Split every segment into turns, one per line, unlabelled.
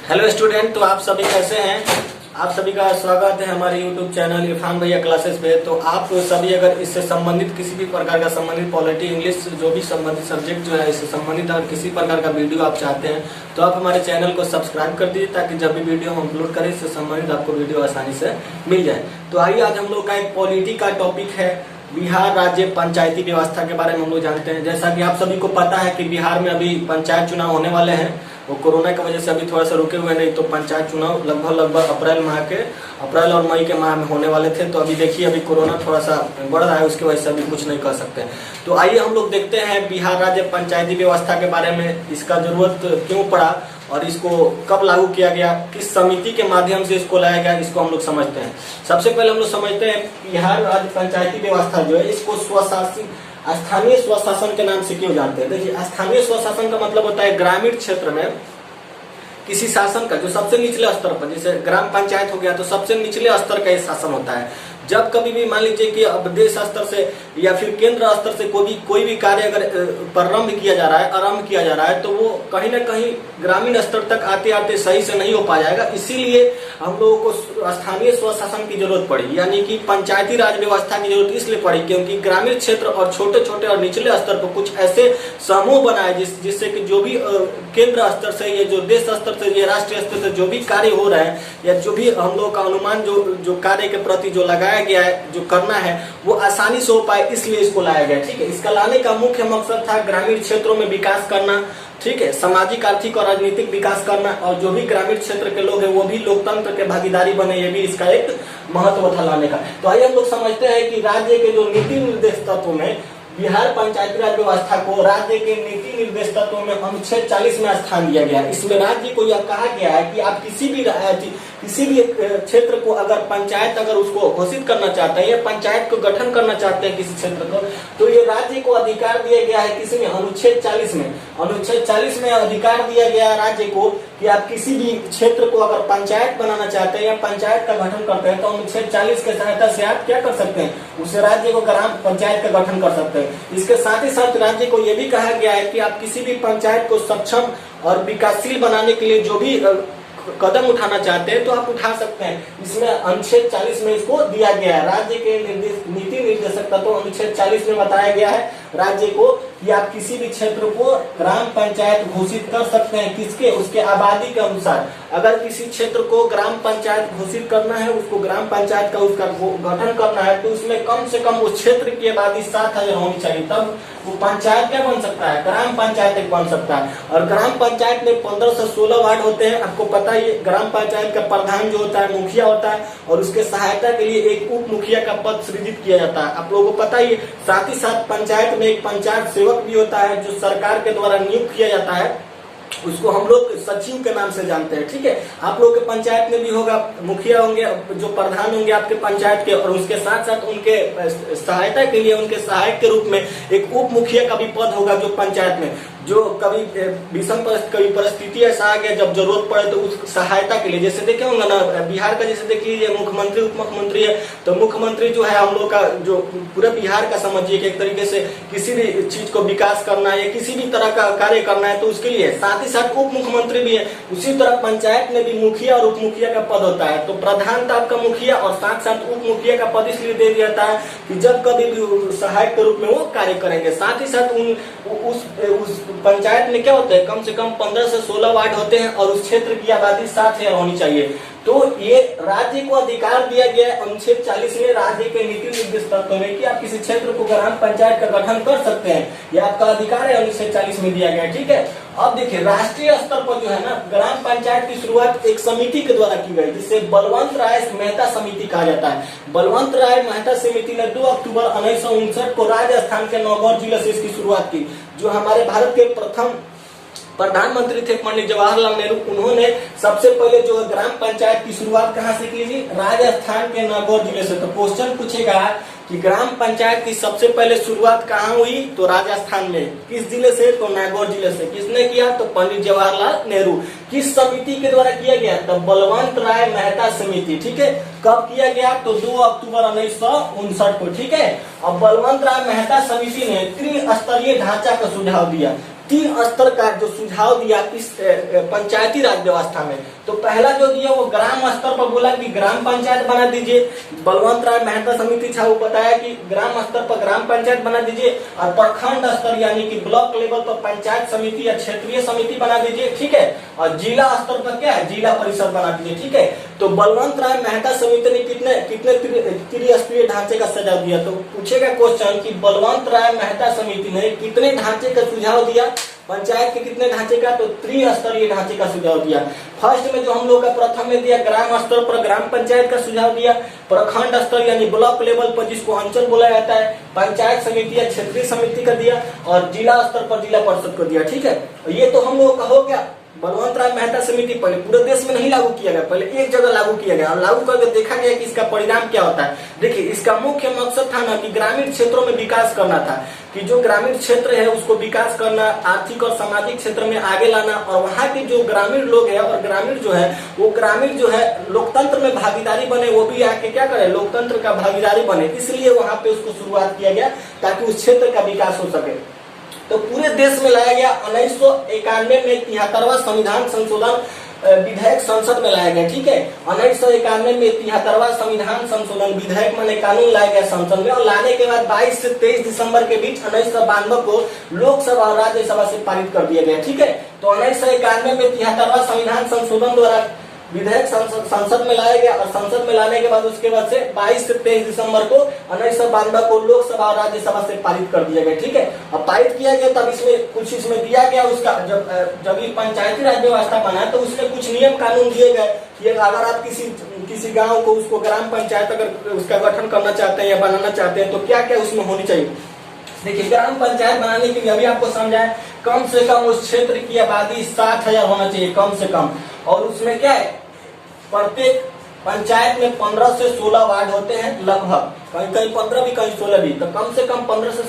Hello student, तो आप सभी कैसे हैं। आप सभी का स्वागत है हमारे यूट्यूब चैनल इरफान भैया क्लासेस पे। तो आप सभी अगर इससे संबंधित किसी भी प्रकार का संबंधित पॉलिटी इंग्लिश जो भी संबंधित सब्जेक्ट जो है इससे संबंधित अगर किसी प्रकार का वीडियो आप चाहते हैं तो आप हमारे चैनल को सब्सक्राइब कर दीजिए ताकि जब भी वीडियो हम अपलोड करें इससे संबंधित आपको वीडियो आसानी से मिल जाए। तो आइए आज हम लोग का एक पॉलिटी का टॉपिक है बिहार राज्य पंचायती व्यवस्था के बारे में हम लोग जानते हैं। जैसा कि आप सभी को पता है कि बिहार में अभी पंचायत चुनाव होने वाले हैं। वो कोरोना की वजह से अभी थोड़ा सा रुके हुए, नहीं तो पंचायत चुनाव लगभग अप्रैल और मई के माह में होने वाले थे। तो अभी देखिए अभी कोरोना थोड़ा सा बढ़ रहा है, उसकी वजह से अभी कुछ नहीं कर सकते। तो आइए हम लोग देखते हैं बिहार राज्य पंचायती व्यवस्था के बारे में, इसका जरूरत क्यों पड़ा और इसको कब लागू किया गया, किस समिति के माध्यम से इसको लाया गया, इसको हम लोग समझते हैं। सबसे पहले हम लोग समझते हैं बिहार राज्य पंचायती व्यवस्था जो है इसको स्वशासी स्थानीय स्वशासन के नाम से क्यों जानते हैं। देखिए, स्थानीय स्वशासन का मतलब होता है ग्रामीण क्षेत्र में किसी शासन का जो सबसे निचले स्तर पर, जैसे ग्राम पंचायत हो गया तो सबसे निचले स्तर का ये शासन होता है। जब कभी भी मान लीजिए कि अब देश स्तर से या फिर केंद्र स्तर से कोई भी कार्य अगर आरंभ किया जा रहा है तो वो कहीं ना कहीं ग्रामीण स्तर तक आते आते सही से नहीं हो पाएगा। इसीलिए हम लोगों को स्थानीय स्वशासन की जरूरत पड़ी, यानी कि पंचायती राज व्यवस्था की जरूरत इसलिए पड़ी क्योंकि ग्रामीण क्षेत्र और छोटे छोटे और निचले स्तर पर कुछ ऐसे समूह बनाए जिससे कि जो भी केंद्र स्तर से या जो देश स्तर से या राष्ट्रीय स्तर से जो भी कार्य हो रहा है या जो भी हम लोग का अनुमान जो कार्य के प्रति जो लगाया गया है, जो करना है वो आसानी से हो पाए, इसलिए इसको लाया गया। ठीक है, इसका लाने का मुख्य मकसद था ग्रामीण क्षेत्रों में विकास करना, ठीक है, सामाजिक आर्थिक और राजनीतिक विकास करना, और जो भी ग्रामीण क्षेत्र के लोग हैं वो भी लोकतंत्र के भागीदारी बने, ये भी इसका एक महत्व था लाने का। तो आइए हम लोग समझते हैं कि राज्य के जो नीति निर्देश तत्व में बिहार पंचायती राज व्यवस्था को राज्य के नीति निर्देश तत्वों में अनुच्छेद 40 में स्थान दिया गया है। इसमें राज्य को यह कहा गया है कि आप किसी भी क्षेत्र को अगर पंचायत अगर उसको घोषित करना चाहते हैं या पंचायत को गठन करना चाहते हैं किसी क्षेत्र को, तो ये राज्य को अधिकार दिया गया है किसी में अनुच्छेद 40 में। अनुच्छेद 40 में अधिकार दिया गया है राज्य को कि आप किसी भी क्षेत्र को अगर पंचायत बनाना चाहते हैं या पंचायत का गठन करते हैं तो अनुच्छेद 40 के सहायता से आप क्या कर सकते हैं, उसे राज्य को ग्राम पंचायत का गठन कर सकते हैं। इसके साथ ही साथ राज्य को यह भी कहा गया है कि आप किसी भी पंचायत को सक्षम और विकासशील बनाने के लिए जो भी कदम उठाना चाहते हैं तो आप उठा सकते हैं। इसमें अनुच्छेद 40 में इसको दिया गया है। राज्य के नीति निर्देशक तत्व अनुच्छेद 40 में बताया गया है राज्य को कि आप किसी भी क्षेत्र को ग्राम पंचायत घोषित कर सकते हैं, किसके, उसके आबादी के अनुसार। अगर किसी क्षेत्र को ग्राम पंचायत घोषित करना है, उसको ग्राम पंचायत का उसका गठन करना है तो उसमें कम से कम उस क्षेत्र की आबादी 7000 होनी चाहिए, तब वो पंचायत क्या बन सकता है, ग्राम पंचायत एक बन सकता है। और ग्राम पंचायत में 15 से 16 वार्ड होते हैं। आपको पता है ग्राम पंचायत का प्रधान जो होता है मुखिया होता है और उसके सहायता के लिए एक उप मुखिया का पद सृजित किया जाता है। आप लोगों को पता ही, साथ ही साथ पंचायत में एक पंचायत सेवक भी होता है जो सरकार के द्वारा नियुक्त किया जाता है, उसको हम लोग सचिव के नाम से जानते हैं। ठीक है, आप लोग के पंचायत में भी होगा, मुखिया होंगे जो प्रधान होंगे आपके पंचायत के, और उसके साथ साथ उनके सहायता के लिए उनके सहायक के रूप में एक उप मुखिया का भी पद होगा जो पंचायत में, जो कभी कभी परिस्थिति ऐसा आ गया जब जरूरत पड़े तो उस सहायता के लिए, जैसे देखे होंगे ना बिहार का, जैसे देख लीजिए मुख्यमंत्री उप मुख्यमंत्री है, तो मुख्यमंत्री जो है हम लोग का जो पूरे बिहार का समझिए कि एक तरीके से किसी भी चीज को विकास करना है या किसी भी तरह का कार्य करना है तो उसके लिए, साथ ही साथ उप मुख्यमंत्री भी है। उसी तरह पंचायत में भी मुखिया और उप मुखिया का पद होता है। तो प्रधान था आपका मुखिया और साथ साथ उप मुखिया का पद इसलिए दे दिया जाता है कि जब कभी भी सहायक के रूप में वो कार्य करेंगे। साथ ही साथ उस पंचायत में क्या होता है, कम से कम 15 से 16 वार्ड होते हैं और उस क्षेत्र की आबादी 7000 होनी चाहिए। तो ये राज्य को अधिकार दिया गया है अनुच्छेद 40 में राज्य के नीति निर्देश तत्व में कि आप किसी क्षेत्र को ग्राम पंचायत का गठन कर सकते हैं, यह आपका अधिकार है, अनुच्छेद 40 में दिया गया है। ठीक है, अब देखिए राष्ट्रीय स्तर पर जो है ना ग्राम पंचायत की शुरुआत एक समिति के द्वारा की गई जिसे बलवंत राय मेहता समिति कहा जाता है। बलवंत राय मेहता समिति ने 2 अक्टूबर 1959 को राजस्थान के नौगौर जिले से इसकी शुरुआत की। जो हमारे भारत के प्रथम प्रधानमंत्री थे पंडित जवाहरलाल नेहरू, उन्होंने सबसे पहले जो ग्राम पंचायत की शुरुआत कहाँ से की थी, राजस्थान के नागौर जिले से। तो क्वेश्चन पूछेगा कि ग्राम पंचायत की सबसे पहले शुरुआत कहाँ हुई, तो राजस्थान में। किस जिले से, तो नागौर जिले से। किसने किया, तो पंडित जवाहरलाल नेहरू। किस समिति के द्वारा किया गया, तो बलवंत राय मेहता समिति। ठीक है, कब किया गया, तो 2 अक्टूबर 1959 को। ठीक है, अब बलवंत राय मेहता समिति ने त्रिस्तरीय ढांचा का सुझाव दिया। 3 स्तर का जो सुझाव दिया इस पंचायती राज व्यवस्था में। तो पहला जो दिया वो ग्राम स्तर पर बोला कि ग्राम पंचायत बना दीजिए। बलवंत राय मेहता समिति था, वो बताया कि ग्राम स्तर पर ग्राम पंचायत बना दीजिए और प्रखंड स्तर यानी कि ब्लॉक लेवल पर पंचायत समिति या क्षेत्रीय समिति बना दीजिए, ठीक है। और जिला स्तर पर क्या है, जिला परिषद बना दीजिए, ठीक है। तो बलवंत राय मेहता समिति ने कितने त्रिस्तरीय ढांचे का सुझाव दिया। तो पूछेगा क्वेश्चन कि बलवंत राय मेहता समिति ने कितने ढांचे का सुझाव दिया, पंचायत के कितने ढांचे का, तो त्रिस्तरीय ढांचे का सुझाव दिया। फर्स्ट में जो हम लोग का प्रथम में दिया ग्राम स्तर पर ग्राम पंचायत का सुझाव दिया, प्रखंड स्तर यानी ब्लॉक लेवल पर जिसको अंचल बोला जाता है पंचायत समिति या क्षेत्रीय समिति का दिया, और जिला स्तर पर जिला परिषद को दिया, ठीक है। ये तो हम लोग का हो गया। बलवंत राय मेहता समिति पहले पूरे देश में नहीं लागू किया गया, पहले एक जगह लागू किया गया और लागू करके देखा गया कि इसका परिणाम क्या होता है। देखिए, इसका मुख्य मकसद था ना कि ग्रामीण क्षेत्रों में विकास करना था, कि जो ग्रामीण क्षेत्र है उसको विकास करना, आर्थिक और सामाजिक क्षेत्र में आगे लाना, और वहाँ के जो ग्रामीण लोग हैं और ग्रामीण जो है वो ग्रामीण जो है लोकतंत्र में भागीदारी बने, वो भी आके क्या करे, लोकतंत्र का भागीदारी बने। इसलिए वहाँ पे उसको शुरुआत किया गया ताकि उस क्षेत्र का विकास हो सके। तो पूरे देश में लाया गया 1991 में 73वां संविधान संशोधन विधेयक संसद में लाया गया, ठीक है। 1991 में 73वां संविधान संशोधन विधेयक माने कानून लाया गया संसद में, और लाने के बाद 22 से 23 दिसंबर के बीच 1992 को लोकसभा और राज्यसभा से पारित कर दिया गया, ठीक है। तो 1991 में 73वां संविधान संशोधन द्वारा विधेयक संसद में लाया गया, और संसद में लाने के बाद उसके बाद से 22 से 23 दिसंबर को 1992 को लोकसभा और राज्यसभा से पारित कर दिया गया, ठीक है। अब पारित किया गया तब इसमें कुछ दिया गया उसका, जब ये पंचायती राज व्यवस्था बना तो उसमें कुछ नियम कानून दिए गए कि अगर आप किसी गांव को उसको ग्राम पंचायत अगर उसका गठन करना चाहते हैं या बनाना चाहते हैं तो क्या क्या उसमें होनी चाहिए। देखिए, ग्राम पंचायत बनाने के लिए अभी आपको समझाए, कम से कम उस क्षेत्र की आबादी 60,000 होना चाहिए कम से कम, और उसमें क्या है, प्रत्येक पंचायत में 15 से 16 वार्ड होते हैं लगभग, कहीं कहीं 15 भी कहीं 16 भी, तो कम से कम 15 से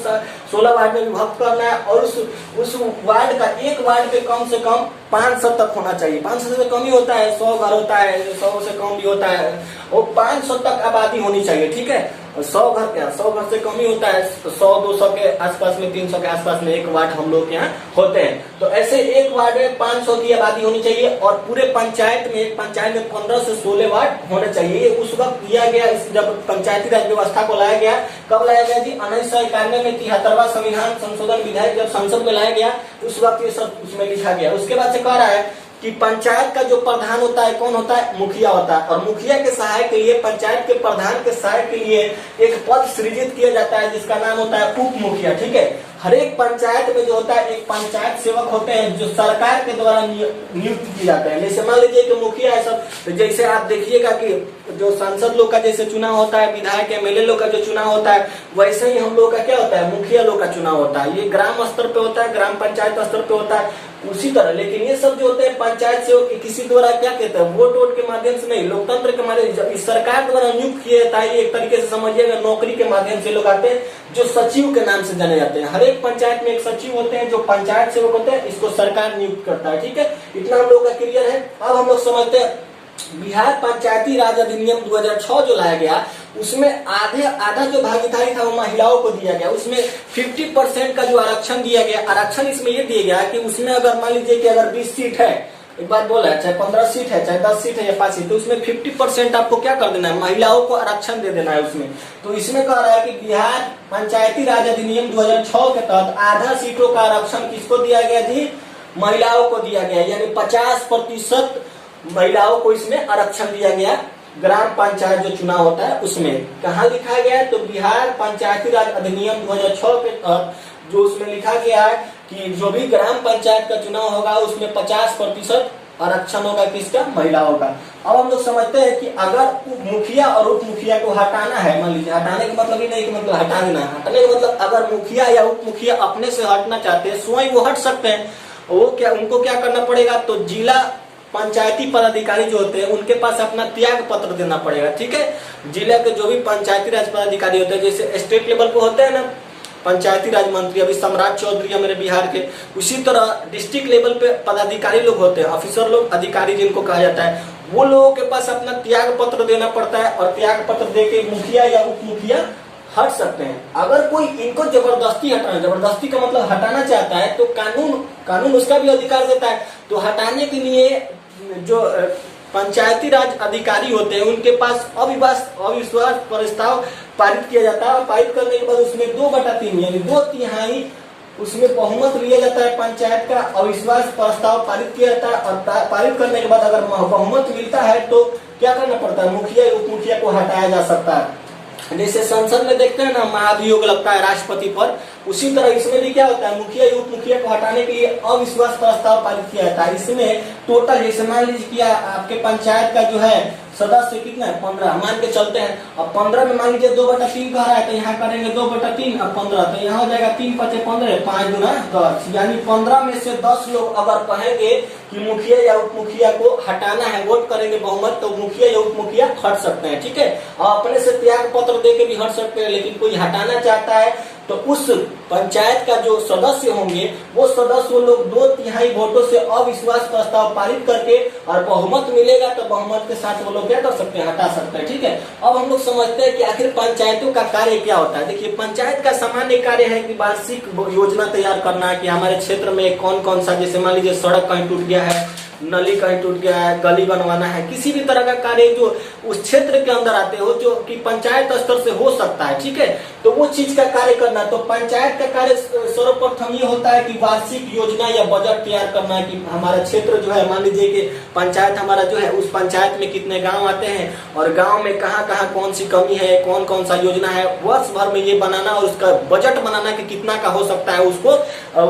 16 वार्ड में विभक्त करना है। और उस वार्ड का एक वार्ड पे कम से कम 500 तक होना चाहिए। 500 से कम ही होता है, 100 घर होता है, 100 से कम भी होता है, और 500 तक आबादी होनी चाहिए, ठीक है। 100 घर क्या, 100 घर से कम ही होता है, 100-200 के आसपास में, 300 के आसपास में एक वार्ड हम लोग के यहाँ होते हैं। तो ऐसे एक वार्ड में 500 की आबादी होनी चाहिए, और पूरे पंचायत में 15 से 16 वार्ड होने चाहिए। ये उस वक्त दिया गया जब पंचायती राज व्यवस्था को लाया गया। कब लाया गया जी, 1991 में 73वां संविधान संशोधन विधेयक जब संसद में लाया गया उस वक्त ये सब उसमें लिखा गया। उसके बाद से कह रहा है कि पंचायत का जो प्रधान होता है कौन होता है, मुखिया होता है, और मुखिया के सहायक के लिए, पंचायत के प्रधान के सहायक के लिए एक पद सृजित किया जाता है जिसका नाम होता है उप मुखिया, ठीक है। हर एक पंचायत में जो होता है एक पंचायत सेवक होते हैं जो सरकार के द्वारा नियुक्त किए जाते हैं। जैसे मान लीजिए कि मुखिया है सब, तो जैसे आप देखिएगा कि जो सांसद लोग का जैसे चुनाव होता है, विधायक एमएलए लोग का जो चुनाव होता है, वैसे ही हम लोग का क्या होता है, मुखिया लोग का चुनाव होता है। ये ग्राम स्तर पे होता है, ग्राम पंचायत स्तर पे होता है उसी तरह। लेकिन ये सब जो होते हैं पंचायत सेवक किसी द्वारा क्या कहते हैं, वोट के माध्यम से नहीं, लोकतंत्र के माध्यम से सरकार द्वारा नियुक्त किया जाता है। एक तरीके से समझिएगा नौकरी के माध्यम से लोग आते हैं जो सचिव के नाम से जाने जाते हैं। हर एक पंचायत में एक सचिव होते हैं जो पंचायत सेवक होते हैं, इसको सरकार नियुक्त करता है, ठीक है। इतना हम लोग का क्लियर है। अब हम लोग समझते हैं बिहार पंचायती राज अधिनियम 2006 जो लाया गया उसमें आधा जो भागीदारी था वो महिलाओं को दिया गया। उसमें 50% का जो आरक्षण दिया गया, आरक्षण इसमें ये दिया गया कि उसमें अगर मान लीजिए कि अगर 20 सीट है, एक बात बोला है, चाहे 15 सीट है, चाहे 10 सीट है या 5 सीट, तो उसमें 50% आपको क्या कर देना है, महिलाओं को आरक्षण दे देना है उसमें। तो इसमें कह रहा है कि बिहार पंचायती राज अधिनियम 2006 के तहत आधा सीटों का आरक्षण किसको दिया गया जी, महिलाओं को दिया गया, यानी 50% महिलाओं को इसमें आरक्षण दिया गया। ग्राम पंचायत जो चुनाव होता है उसमें कहाँ लिखा गया है, तो बिहार पंचायती राज अधिनियम 2006 के तहत जो उसमें लिखा गया है कि जो भी ग्राम पंचायत का चुनाव होगा उसमें 50% आरक्षण होगा किसका, महिलाओं का। अब हम लोग समझते हैं कि अगर मुखिया और उप मुखिया को हटाना है, मान लीजिए हटाने का मतलब ये नहीं कि मतलब हटा देना, हटाने का मतलब अगर मुखिया या उप मुखिया अपने से हटना चाहते हैं, स्वयं वो हट सकते हैं। वो क्या, उनको क्या करना पड़ेगा, तो जिला पंचायती पदाधिकारी जो होते हैं उनके पास अपना त्याग पत्र देना पड़ेगा, ठीक है। जिला के जो भी पंचायती राज पदाधिकारी होते हैं, जैसे स्टेट लेवल पे होते हैं ना पंचायती राज मंत्री, अभी सम्राट चौधरी है मेरे बिहार के, उसी तरह डिस्ट्रिक्ट लेवल पे पदाधिकारी लोग होते हैं, ऑफिसर लोग, अधिकारी जिनको कहा जाता है, वो लोगों के पास अपना त्याग पत्र देना पड़ता है। और त्याग पत्र देके मुखिया या उप मुखिया हट सकते हैं। अगर कोई इनको जबरदस्ती का मतलब हटाना चाहता है तो कानून उसका भी अधिकार देता है। तो हटाने के लिए जो पंचायती राज अधिकारी होते हैं उनके पास अविश्वास प्रस्ताव पारित किया जाता है। पारित करने के बाद उसमें 2/3 यानी 2/3 उसमें बहुमत लिया जाता है। पंचायत का अविश्वास प्रस्ताव पारित किया जाता है और पारित करने के बाद अगर बहुमत मिलता है तो क्या करना पड़ता है, मुखिया उप मुखिया को हटाया जा सकता है। जैसे संसद में देखते हैं ना महाभियोग लगता है राष्ट्रपति पर, उसी तरह इसमें भी क्या होता है, मुखिया उप मुखिया को हटाने के लिए अविश्वास प्रस्ताव पारित किया जाता है। इसमें टोटल जैसे मान लीजिए कि आपके पंचायत का जो है सदस्य कितना है, 15 मान के चलते हैं। अब 15 में मान लीजिए 2/3 कह रहा है तो यहाँ करेंगे 2/3 अब 15 तो यहाँ हो जाएगा 3 × 5 = 15 5 × 10 यानी 15 में से 10 लोग अगर कहेंगे कि मुखिया या उप मुखिया को हटाना है, वोट करेंगे बहुमत, तो मुखिया या उप मुखिया हट सकते हैं। ठीक है, और अपने से त्याग पत्र दे के भी हट सकते हैं। लेकिन कोई हटाना चाहता है तो उस पंचायत का जो सदस्य होंगे वो सदस्य लोग 2/3 वोटों से अविश्वास प्रस्ताव पारित करके और बहुमत मिलेगा तो बहुमत के साथ वो लोग क्या कर सकते हैं, हटा सकते हैं। ठीक है, अब हम लोग समझते हैं कि आखिर पंचायतों का कार्य क्या होता है। देखिए, पंचायत का सामान्य कार्य है कि वार्षिक योजना तैयार करना कि हमारे क्षेत्र में कौन कौन सा, जैसे मान लीजिए सड़क कहीं टूट गया है, नली कहीं टूट गया है, गली बनवाना है, किसी भी तरह का कार्य जो उस क्षेत्र के अंदर आते हो जो कि पंचायत स्तर से हो सकता है। ठीक है, तो वो चीज का कार्य करना। तो पंचायत का कार्य सर्वप्रथम ये होता है कि वार्षिक योजना या बजट तैयार करना है कि हमारा क्षेत्र जो है, मान लीजिए कि पंचायत हमारा जो है, उस पंचायत में कितने गांव आते हैं और गांव में कहाँ कहाँ कौन सी कमी है, कौन कौन सा योजना है, वर्ष भर में ये बनाना और उसका बजट बनाना कि कितना का हो सकता है, उसको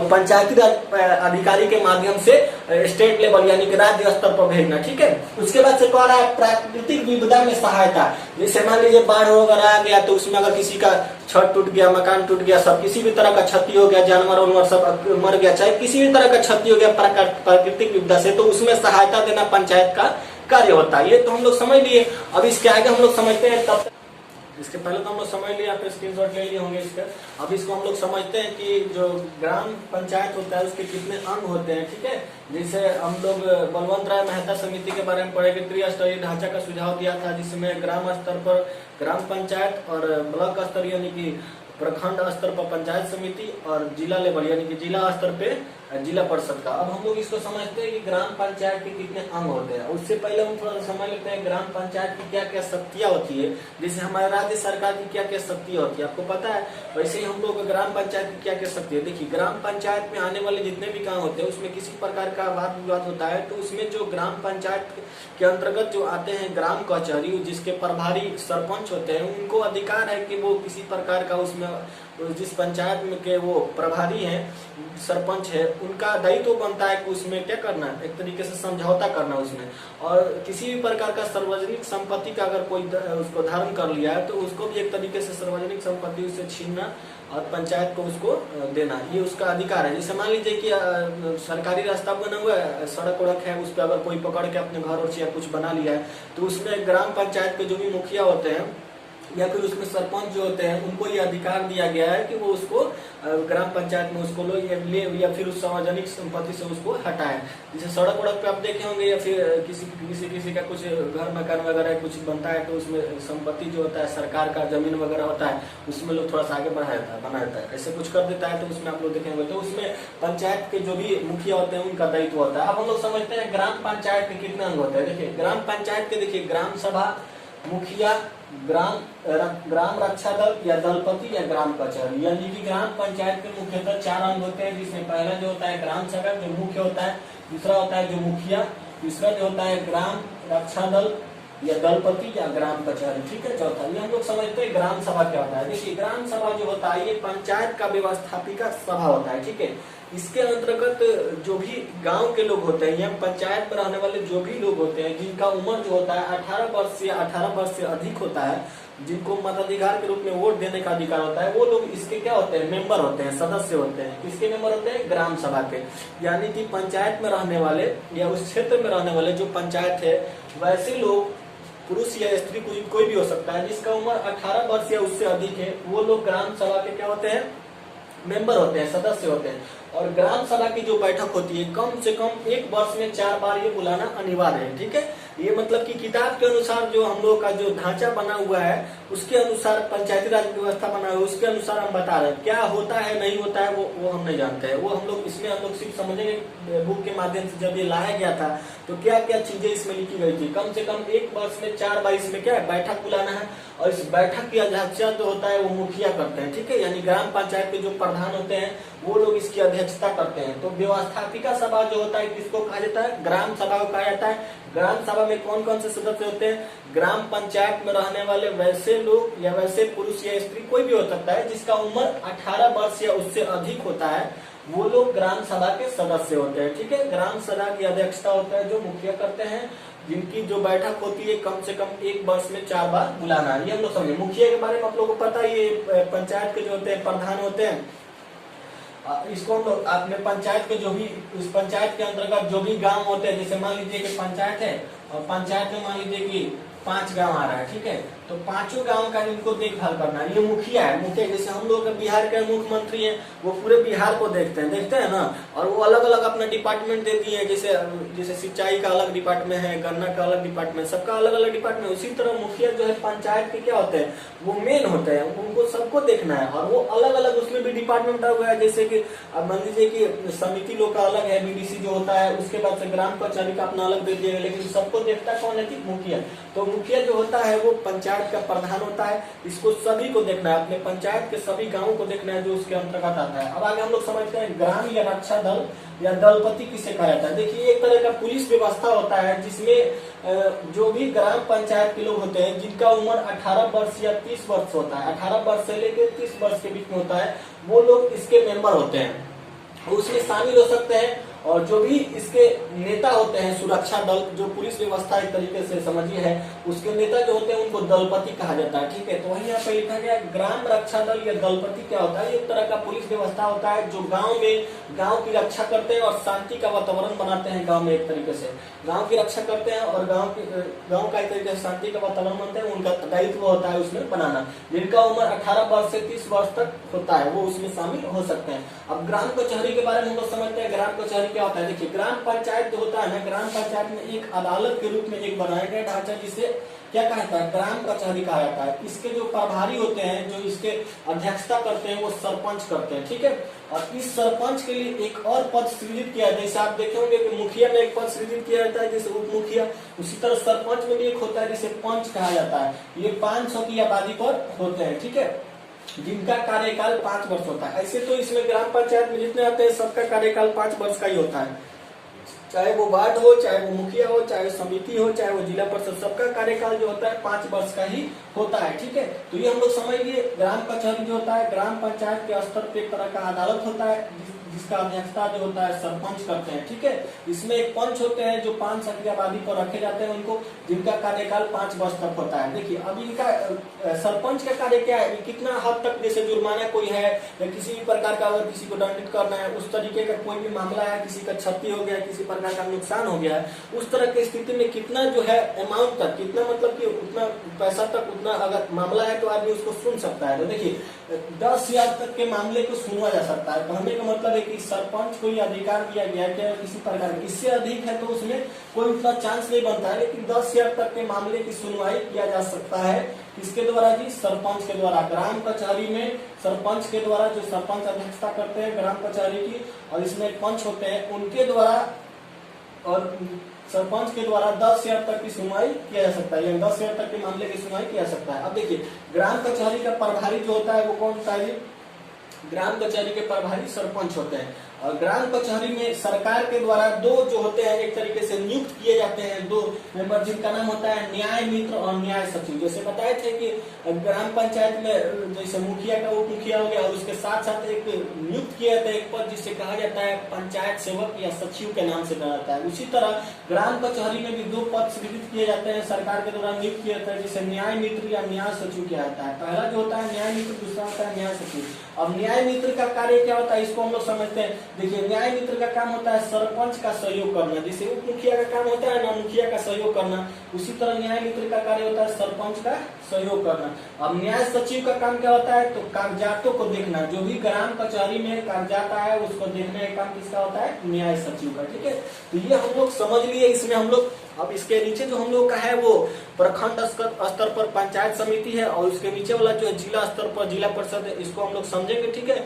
पंचायती राज अधिकारी के माध्यम से स्टेट लेवल यानी कि राज्य स्तर पर भेजना। ठीक है, उसके बाद से कह रहा है प्राकृतिक विपदा में सहायता। जैसे मान लीजिए बाढ़ वगैरह आ गया तो उसमें अगर किसी का छत टूट गया, मकान टूट गया, सब किसी भी तरह का क्षति हो गया, जानवर उनवर सब मर गया, चाहे किसी भी तरह का क्षति हो गया प्राकृतिक विपदा से, तो उसमें सहायता देना पंचायत का कार्य होता है। ये तो हम लोग समझ लिए। अब इसके आगे हम लोग समझते हैं, तब इसके पहले तो हम लोग समझ लिया, फिर स्क्रीनशॉट ले लिए होंगे इसका। अब इसको हम लोग समझते हैं कि जो ग्राम पंचायत होता है उसके कितने अंग होते हैं। ठीक है, जैसे हम लोग बलवंत राय मेहता समिति के बारे में पढ़े कि त्रिस्तरीय ढांचा का सुझाव दिया था, जिसमें ग्राम स्तर पर ग्राम पंचायत और ब्लॉक स्तर यानी कि प्रखंड स्तर पर पंचायत समिति और जिला लेवल यानी कि जिला स्तर पे जिला परिषद का। अब हम लोग इसको समझते हैं कि ग्राम पंचायत के कितने अंग होते हैं। उससे पहले हम थोड़ा सा समझ लेते हैं ग्राम पंचायत की क्या क्या शक्तियां होती है, जैसे हमारे राज्य सरकार की क्या क्या शक्तियां होती है आपको पता है, वैसे ही हम लोग ग्राम पंचायत की क्या क्या शक्ति है। देखिए, ग्राम पंचायत में आने वाले जितने भी काम होते हैं उसमें किसी प्रकार का वाद विवाद होता है तो उसमें जो ग्राम पंचायत के अंतर्गत जो आते हैं ग्राम कचहरी, जिसके प्रभारी सरपंच होते हैं, उनको अधिकार है कि वो किसी प्रकार का उसमें जिस पंचायत में के वो प्रभारी हैं, सरपंच है, उनका दायित्व बनता है कि उसमें क्या करना, एक तरीके से समझौता करना उसमें। और किसी भी प्रकार का सार्वजनिक संपत्ति का अगर कोई उसको धारण कर लिया है तो उसको भी एक तरीके से सार्वजनिक संपत्ति उसे छीनना और पंचायत को उसको देना, ये उसका अधिकार है। जैसे मान लीजिए कि सरकारी रास्ता बना हुआ है, सड़क वड़क है, उस पर अगर कोई पकड़ के अपने घर और या कुछ बना लिया है तो उसमें ग्राम पंचायत के जो भी मुखिया होते हैं या फिर उसमें सरपंच जो होते हैं उनको ये अधिकार दिया गया है कि वो उसको ग्राम पंचायत में उसको ले या फिर उस सार्वजनिक संपत्ति से उसको हटाएं। जैसे सड़क वड़क पे आप देखे होंगे या फिर किसी का कुछ घर मकान वगैरह कुछ बनता है तो उसमें संपत्ति जो होता है सरकार का जमीन वगैरह होता है उसमें लोग थोड़ा सा आगे बना देता है, ऐसे कुछ कर देता है तो उसमें आप लोग देखेंगे तो उसमें पंचायत के जो भी मुखिया होते हैं उनका दायित्व होता है। अब हम लोग समझते हैं ग्राम पंचायत के कितने अंग होते हैं। देखिए, ग्राम पंचायत के देखिए ग्राम सभा, मुखिया, ग्राम रक्षा दल या दलपति या ग्राम कचहरी, यानी कि ग्राम पंचायत के मुख्यतः 4 अंग होते हैं, जिसमें पहला जो होता है ग्राम सभा जो मुख्य होता है, दूसरा होता है जो मुखिया, तीसरा जो होता है ग्राम रक्षा दल या दलपति या ग्राम कचहरी। ठीक है, चौथा ये हम लोग समझते हैं ग्राम सभा क्या होता है। देखिए, ग्राम सभा जो होता है ये पंचायत का व्यवस्थापिका सभा होता है। ठीक है, इसके अंतर्गत जो भी गांव के लोग होते हैं या पंचायत में रहने वाले जो भी लोग होते हैं जिनका उम्र जो होता है 18 वर्ष या 18 वर्ष से अधिक होता है, जिनको मताधिकार के रूप में वोट देने का अधिकार होता है, वो लोग इसके क्या होते हैं, मेंबर होते हैं, सदस्य होते हैं। किसके मेंबर होते हैं, ग्राम सभा के। यानी कि पंचायत में रहने वाले या उस क्षेत्र में रहने वाले जो पंचायत है वैसे लोग, पुरुष या स्त्री कोई भी हो सकता है, जिसका उम्र 18 वर्ष या उससे अधिक है, वो लोग ग्राम सभा के क्या होते हैं, मेंबर होते हैं, सदस्य होते हैं। और ग्राम सभा की जो बैठक होती है कम से कम 1 वर्ष में 4 बार ये बुलाना अनिवार्य है। ठीक है, ये मतलब कि किताब के अनुसार जो हम लोग का जो ढांचा बना हुआ है उसके अनुसार पंचायती राज व्यवस्था बना हुआ है, उसके अनुसार हम बता रहे हैं। क्या होता है नहीं होता है वो हम नहीं जानते हैं। वो हम लोग इसमें हम लोग सिर्फ समझेंगे बुक के माध्यम से जब ये लाया गया था तो क्या क्या चीजें इसमें लिखी गई थी। कम से कम एक वर्ष में 4 बार इसमें क्या है बैठक बुलाना है और इस बैठक की अध्यक्षता जो होता है वो मुखिया करते हैं, ठीक है। यानी ग्राम पंचायत के जो प्रधान होते हैं वो लोग इसकी अध्यक्षता करते हैं। तो व्यवस्थापिका सभा जो होता है किसको कहा जाता है, ग्राम सभा को कहा जाता है। ग्राम सभा में कौन कौन से सदस्य होते हैं, ग्राम पंचायत में रहने वाले वैसे लोग या वैसे पुरुष या स्त्री कोई भी हो सकता है जिसका उम्र 18 वर्ष या उससे अधिक होता है, वो लोग ग्राम सभा के सदस्य होते हैं, ठीक है। ग्राम सभा की अध्यक्षता होता है जो मुखिया करते हैं, जिनकी जो बैठक होती है कम से कम एक वर्ष में 4 बार बुलाना है। ये हम लोग समझे। मुखिया के बारे में आप लोगों को पता है, ये पंचायत के जो होते हैं प्रधान होते हैं। इसको आपने पंचायत के जो भी उस पंचायत के अंतर्गत जो भी गांव होते हैं, जैसे मान लीजिए कि पंचायत है और पंचायत में मान लीजिए कि 5 गांव आ रहा है, ठीक है। तो 5 गांव का इनको देखभाल करना है, ये मुखिया है। मुखिया जैसे हम लोग बिहार के मुख्यमंत्री हैं, वो पूरे बिहार को देखते हैं ना। और वो अलग अलग अपना डिपार्टमेंट दे दिए हैं, जैसे सिंचाई का अलग डिपार्टमेंट है, गन्ना का अलग डिपार्टमेंट, सबका अलग अलग डिपार्टमेंट। उसी तरह मुखिया जो है पंचायत के क्या होते हैं, वो मेन होते हैं, उनको सबको देखना है। और वो अलग अलग उसमें भी डिपार्टमेंट हुआ है, जैसे कि अब मान लीजिए कि समिति लोग का अलग है, बीडीसी जो होता है, उसके बाद से ग्राम कचहरी का अपना अलग दे दिएगा, लेकिन सबको देखता कौन है, मुखिया। तो मुखिया जो होता है वो पंचायत का प्रधान होता है। इसको सभी को देखना है, अपने पंचायत के सभी गांवों को देखना है जो उसके अंतर्गत आता है। अब आगे हम लोग समझते हैं ग्राम या रक्षा दल या दलपति किसे कहा जाता है। देखिए एक तरह का पुलिस व्यवस्था होता है जिसमें जो भी ग्राम पंचायत के लोग होते हैं जिनका उम्र 18 वर्ष या 30 वर्ष होता है, 18 वर्ष से लेकर 30 वर्ष के बीच में होता है, वो लोग इसके मेंबर होते हैं, उसमें शामिल हो सकते हैं। और जो भी इसके नेता होते हैं, सुरक्षा दल जो पुलिस व्यवस्था एक तरीके से समझिए है, उसके नेता जो होते हैं उनको दलपति कहा जाता है, ठीक है। तो वही यहाँ पे लिखा गया ग्राम रक्षा दल या दलपति क्या होता है, एक तरह का पुलिस व्यवस्था होता है जो गांव में गांव की रक्षा करते हैं और शांति का वातावरण बनाते हैं। गांव में एक तरीके से गांव की रक्षा करते हैं और गांव का एक तरीके से शांति का वातावरण बनाते हैं। उनका दायित्व होता है उसमें बनाना। जिनका उम्र 18 वर्ष से 30 वर्ष तक होता है वो उसमें शामिल हो सकते हैं। अब ग्राम कचहरी के बारे में हम लोग समझते हैं। ग्राम कचहरी क्या होता है, देखिए ग्राम पंचायत जो होता है ना, ग्राम पंचायत में एक अदालत के रूप में एक बनाया गया ढांचा जिसे क्या कहता है, ग्राम कचहरी कहा जाता है। इसके जो प्रभारी होते हैं, जो इसके अध्यक्षता करते हैं, वो सरपंच करते हैं, ठीक है। और इस सरपंच के लिए एक और पद सृजित किया, जैसे आप देखे होंगे कि मुखिया में एक पद सृजित किया जाता है जैसे उप मुखिया, उसी तरह सरपंच में भी एक होता है जिसे पंच कहा जाता है। ये 500 की आबादी पर होते हैं, ठीक है, जिनका कार्यकाल 5 वर्ष होता है। ऐसे तो इसमें ग्राम पंचायत में जितने आते हैं सबका कार्यकाल 5 वर्ष का ही होता है, चाहे वो वार्ड हो, चाहे वो मुखिया हो, चाहे वो समिति हो, चाहे वो जिला परिषद, सबका कार्यकाल जो होता है 5 वर्ष का ही होता है, ठीक है। तो ये हम लोग समझ लिए। ग्राम कचहरी जो होता है ग्राम पंचायत के स्तर पे एक तरह का अदालत होता है जिसका अध्यक्षता जो होता है सरपंच करते हैं, ठीक है। इसमें एक पंच होते हैं जो 500 की आबादी पर रखे जाते हैं उनको, जिनका कार्यकाल 5 वर्ष तक होता है। देखिए अब इनका सरपंच का कार्य क्या है, कितना हद तक जैसे जुर्माना कोई है या किसी भी प्रकार का अगर किसी को दंडित करना है, उस तरीके का कोई भी मामला है, किसी का क्षति हो गया, किसी प्रकार का नुकसान हो गया है, उस तरह की स्थिति में कितना जो है अमाउंट तक, कितना मतलब कि उतना पैसा तक, उतना अगर मामला है तो आदमी उसको सुन सकता है। तो देखिए 10,000 तक के मामले को सुनवा जा सकता है। कहने का मतलब है कि सरपंच को ये अधिकार दिया गया है कि किसी प्रकार, इससे अधिक है तो उसमें कोई उतना चांस नहीं बनता है, लेकिन 10,000 तक के मामले की सुनवाई किया जा सकता है। किसके द्वारा जी, सरपंच के द्वारा। ग्राम कचहरी में सरपंच के द्वारा, जो सरपंच अध्यक्षता करते हैं ग्राम कचहरी की, और इसमें पंच होते हैं उनके द्वारा, और सरपंच के द्वारा 10,000 तक की सुनवाई किया जा सकता है, यानी 10,000 तक के मामले की सुनवाई किया जा सकता है। अब देखिए ग्राम कचहरी का प्रभारी जो होता है वो कौन होता है, ग्राम कचहरी के प्रभारी सरपंच होते हैं। और ग्राम कचहरी में सरकार के द्वारा 2 जो होते हैं एक तरीके से नियुक्त किए जाते हैं, 2 मेंबर, जिनका नाम होता है न्याय मित्र और न्याय सचिव। जैसे बताए थे कि ग्राम पंचायत में जैसे मुखिया का उप मुखिया हो गया, और उसके साथ साथ एक नियुक्त किया जाता है एक पद जिसे कहा जाता है पंचायत सेवक या सचिव के नाम से जाना जाता है। उसी तरह ग्राम कचहरी में भी 2 पद सृजित किए जाते हैं, सरकार के द्वारा नियुक्त किया जाता है, जिसे न्याय मित्र या न्याय सचिव किया जाता है। पहला जो होता है न्याय मित्र, दूसरा होता है न्याय सचिव। अब न्याय मित्र का कार्य क्या होता है इसको हम लोग समझते हैं। देखिए न्याय मित्र का काम होता है सरपंच का सहयोग करना, जैसे उप मुखिया का काम होता है ना मुखिया का सहयोग करना, उसी तरह न्याय मित्र का कार्य होता है सरपंच का सहयोग करना। अब न्याय सचिव का काम क्या होता है, तो कागजातों को देखना, जो भी ग्राम कचहरी में कागजात आया है उसको देखने का काम किसका होता है, न्याय सचिव का। ठीक है, तो ये हम लोग समझ लिए। इसमें हम लोग अब इसके नीचे जो हम लोग का है वो प्रखंड स्तर पर पंचायत समिति है, और उसके नीचे वाला जो जिला स्तर पर जिला परिषद है, इसको हम लोग समझेंगे। ठीक है।